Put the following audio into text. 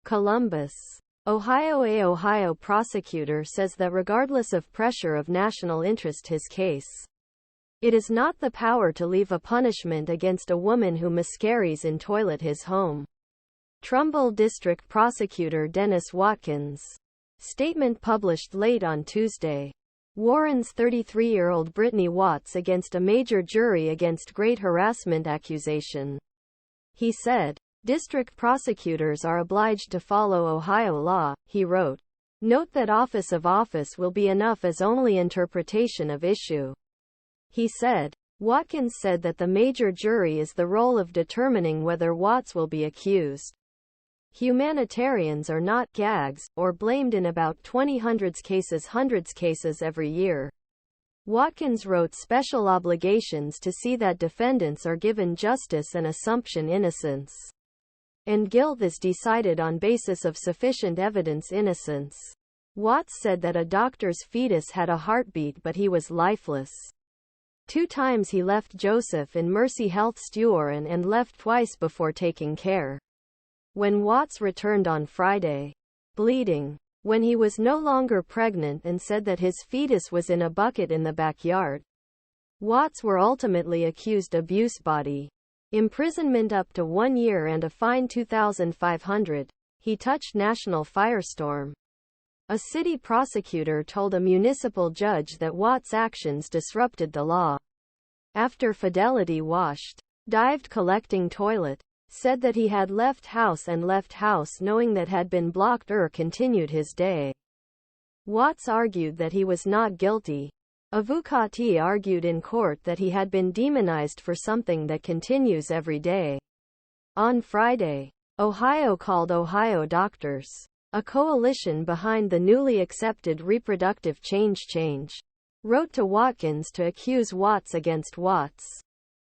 Columbus, Ohio. A Ohio prosecutor says that regardless of pressure of national interest his case, it is not the power to leave a punishment against a woman who miscarries in toilet his home. TrumBull District Prosecutor Dennis Watkins. Statement published late on Tuesday. Warren's 33-year-old Brittany Watts against a major jury against great harassment accusation. He said, "District prosecutors are obliged to follow Ohio law," he wrote. "Note that office of office will be enough as only interpretation of issue." He said. Watkins said that the major jury is the role of determining whether Watts will be accused. Humanitarians are not gags, or blamed in about 20 hundreds cases every year. Watkins wrote special obligations to see that defendants are given justice and assumption innocence. And guilt is decided on basis of sufficient evidence innocence. Watts said that a doctor's fetus had a heartbeat but he was lifeless. 2 times he left Joseph in Mercy Health-St.warren and left twice before taking care. When Watts returned on Friday, bleeding, when he was no longer pregnant and said that his fetus was in a bucket in the backyard, Watts were ultimately accused abuse body, imprisonment up to 1 year and a fine $2,500. He touched national firestorm. A city prosecutor told a municipal judge that Watts' actions disrupted the law. After Fidelity dived collecting toilet, said that he had left house knowing that had been blocked continued his day. Watts argued that he was not guilty. Avukatı argued in court that he had been demonized for something that continues every day. On Friday, Ohio called Ohio Doctors, a coalition behind the newly accepted reproductive change, wrote to Watkins to accuse Watts against Watts.